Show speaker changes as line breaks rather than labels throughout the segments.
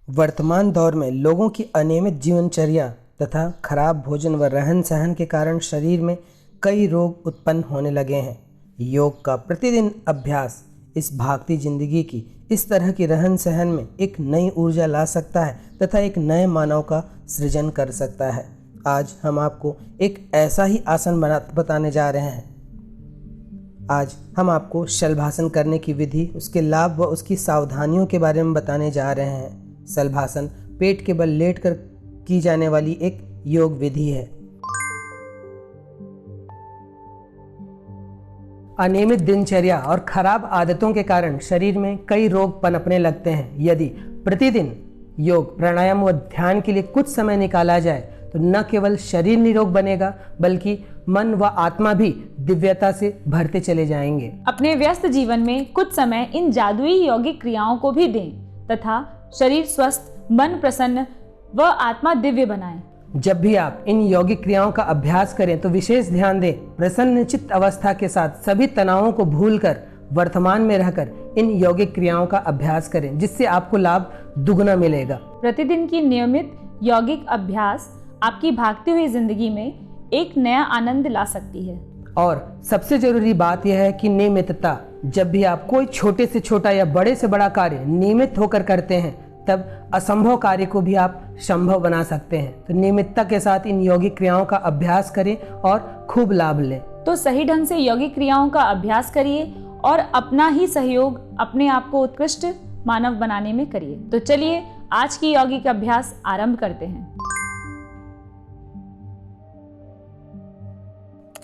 वर्तमान दौर में लोगों की अनियमित जीवनचर्या तथा खराब भोजन व रहन सहन के कारण शरीर में कई रोग उत्पन्न होने लगे हैं। योग का प्रतिदिन अभ्यास इस भागती जिंदगी की इस तरह की रहन सहन में एक नई ऊर्जा ला सकता है तथा एक नए मानव का सृजन कर सकता है। आज हम आपको एक ऐसा ही आसन बताने जा रहे हैं। आज हम आपको शलभासन करने की विधि, उसके लाभ व उसकी सावधानियों के बारे में बताने जा रहे हैं। शलभासन पेट के बल लेटकर की जाने वाली एक योग विधि है। अनियमित दिनचर्या और खराब आदतों के कारण शरीर में कई रोग पनपने लगते हैं। यदि प्रतिदिन योग, प्राणायाम व ध्यान के लिए कुछ समय निकाला जाए तो न केवल शरीर निरोग बनेगा बल्कि मन व आत्मा भी दिव्यता से भरते चले जाएंगे।
अपने व्यस्त जीवन में कुछ समय इन जादुई यौगिक क्रियाओं को भी दें तथा शरीर स्वस्थ, मन प्रसन्न व आत्मा दिव्य बनाएं।
जब भी आप इन यौगिक क्रियाओं का अभ्यास करें तो विशेष ध्यान दें। प्रसन्न चित्त अवस्था के साथ सभी तनावों को भूलकर वर्तमान में रहकर इन यौगिक क्रियाओं का अभ्यास करें, जिससे आपको लाभ दुगना मिलेगा।
प्रतिदिन की नियमित यौगिक अभ्यास आपकी भागती हुई जिंदगी में एक नया आनंद ला सकती है।
और सबसे जरूरी बात यह है कि नियमितता। जब भी आप कोई छोटे से छोटा या बड़े से बड़ा कार्य नियमित होकर करते हैं तब असंभव कार्य को भी आप संभव बना सकते हैं। तो नियमितता के साथ इन यौगिक क्रियाओं का अभ्यास करें और खूब लाभ लें।
तो सही ढंग से यौगिक क्रियाओं का अभ्यास करिए और अपना ही सहयोग अपने आप को उत्कृष्ट मानव बनाने में करिए। तो चलिए आज की यौगिक अभ्यास आरंभ करते हैं।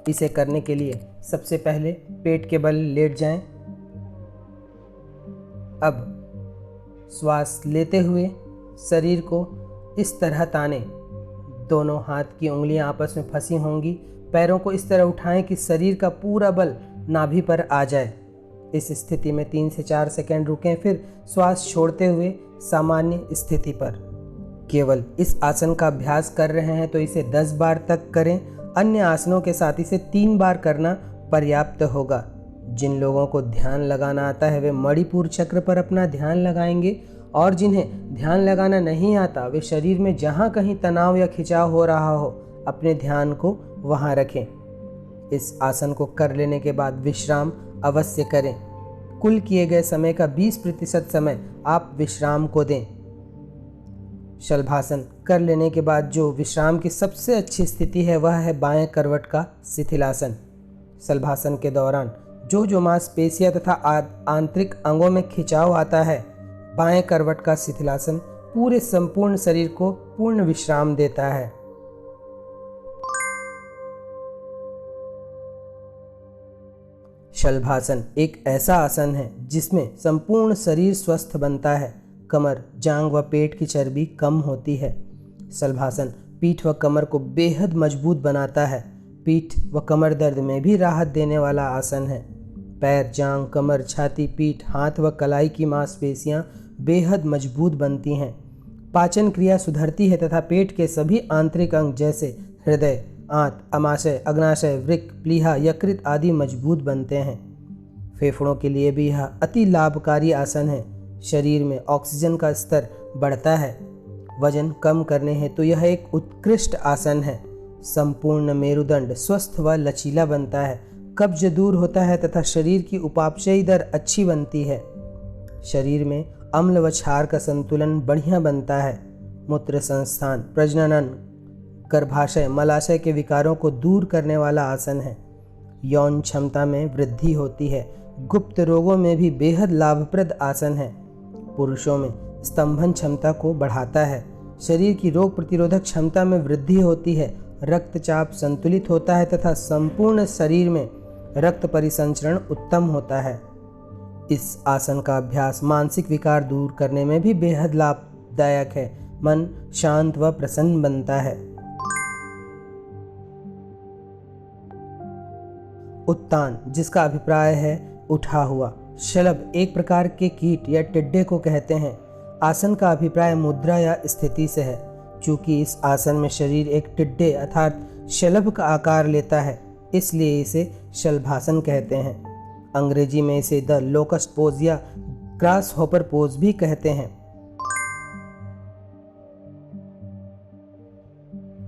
इसे करने के लिए सबसे पहले पेट के बल लेट जाएं। अब श्वास लेते हुए शरीर को इस तरह तानें। दोनों हाथ की उंगलियां आपस में फंसी होंगी। पैरों को इस तरह उठाएं कि शरीर का पूरा बल नाभि पर आ जाए। इस स्थिति में 3 से 4 सेकंड रुकें, फिर श्वास छोड़ते हुए सामान्य स्थिति पर। केवल इस आसन का अभ्यास कर रहे हैं तो इसे 10 बार तक करें। अन्य आसनों के साथ इसे 3 बार करना पर्याप्त होगा। जिन लोगों को ध्यान लगाना आता है वे मणिपुर चक्र पर अपना ध्यान लगाएंगे और जिन्हें ध्यान लगाना नहीं आता वे शरीर में जहाँ कहीं तनाव या खिंचाव हो रहा हो अपने ध्यान को वहाँ रखें। इस आसन को कर लेने के बाद विश्राम अवश्य करें। कुल किए गए समय का 20% समय आप विश्राम को दें। शलभासन कर लेने के बाद जो विश्राम की सबसे अच्छी स्थिति है वह है बाएं करवट का शिथिलासन। शलभासन के दौरान जो मांसपेशियां तथा आंतरिक अंगों में खिंचाव आता है, बाएं करवट का शिथिलासन पूरे संपूर्ण शरीर को पूर्ण विश्राम देता है। शलभासन एक ऐसा आसन है जिसमें संपूर्ण शरीर स्वस्थ बनता है। कमर, जांघ व पेट की चर्बी कम होती है। शलभासन पीठ व कमर को बेहद मजबूत बनाता है। पीठ व कमर दर्द में भी राहत देने वाला आसन है। पैर, जांघ, कमर, छाती, पीठ, हाथ व कलाई की मांसपेशियां बेहद मजबूत बनती हैं। पाचन क्रिया सुधरती है तथा पेट के सभी आंतरिक अंग जैसे हृदय, आंत, अमाशय, अग्नाशय, वृक्क, प्लीहा, यकृत आदि मजबूत बनते हैं। फेफड़ों के लिए भी यह अति लाभकारी आसन है। शरीर में ऑक्सीजन का स्तर बढ़ता है। वजन कम करने हेतु तो यह एक उत्कृष्ट आसन है। संपूर्ण मेरुदंड स्वस्थ व लचीला बनता है। कब्ज दूर होता है तथा शरीर की उपापचयी दर अच्छी बनती है। शरीर में अम्ल व क्षार का संतुलन बढ़िया बनता है। मूत्र संस्थान, प्रजनन, गर्भाशय, मलाशय के विकारों को दूर करने वाला आसन है। यौन क्षमता में वृद्धि होती है। गुप्त रोगों में भी बेहद लाभप्रद आसन है। पुरुषों में स्तंभन क्षमता को बढ़ाता है। शरीर की रोग प्रतिरोधक क्षमता में वृद्धि होती है। रक्तचाप संतुलित होता है तथा संपूर्ण शरीर में रक्त परिसंचरण उत्तम होता है। इस आसन का अभ्यास मानसिक विकार दूर करने में भी बेहद लाभदायक है। मन शांत व प्रसन्न बनता है। उत्तान, जिसका अभिप्राय है उठा हुआ। शलभ एक प्रकार के कीट या टिड्डे को कहते हैं। आसन का अभिप्राय मुद्रा या स्थिति से है। चूंकि इस आसन में शरीर एक टिड्डे अर्थात शलभ का आकार लेता है, इसलिए इसे शलभासन कहते हैं। अंग्रेजी में इसे द लोकस्ट पोज या ग्रास हॉपर पोज भी कहते हैं।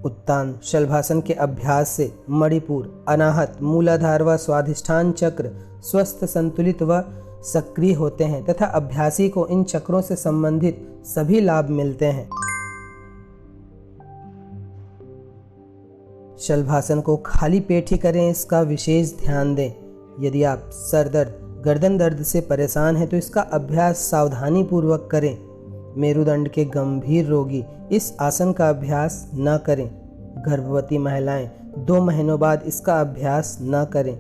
उत्तान शलभासन के अभ्यास से मणिपुर, अनाहत, मूलाधार व स्वाधिष्ठान चक्र स्वस्थ, संतुलित व सक्रिय होते हैं तथा अभ्यासी को इन चक्रों से संबंधित सभी लाभ मिलते हैं। शलभासन को खाली पेट ही करें, इसका विशेष ध्यान दें। यदि आप सर दर्द, गर्दन दर्द से परेशान हैं तो इसका अभ्यास सावधानी पूर्वक करें। मेरुदंड के गंभीर रोगी इस आसन का अभ्यास न करें। गर्भवती महिलाएं 2 महीनों बाद इसका अभ्यास न करें।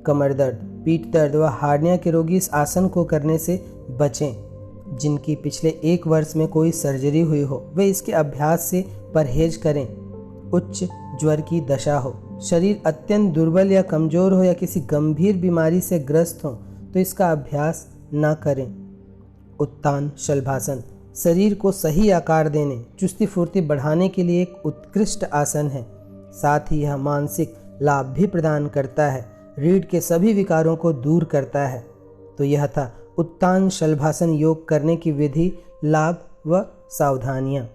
कमर दर्द, पीठ दर्द व हार्निया के रोगी इस आसन को करने से बचें। जिनकी पिछले 1 वर्ष में कोई सर्जरी हुई हो वे इसके अभ्यास से परहेज करें। उच्च ज्वर की दशा हो, शरीर अत्यंत दुर्बल या कमज़ोर हो या किसी गंभीर बीमारी से ग्रस्त हो तो इसका अभ्यास न करें। उत्तान शलभासन शरीर को सही आकार देने, चुस्ती फुर्ती बढ़ाने के लिए एक उत्कृष्ट आसन है। साथ ही यह मानसिक लाभ भी प्रदान करता है, रीढ़ के सभी विकारों को दूर करता है। तो यह था उत्तान शलभासन योग करने की विधि, लाभ व सावधानियाँ।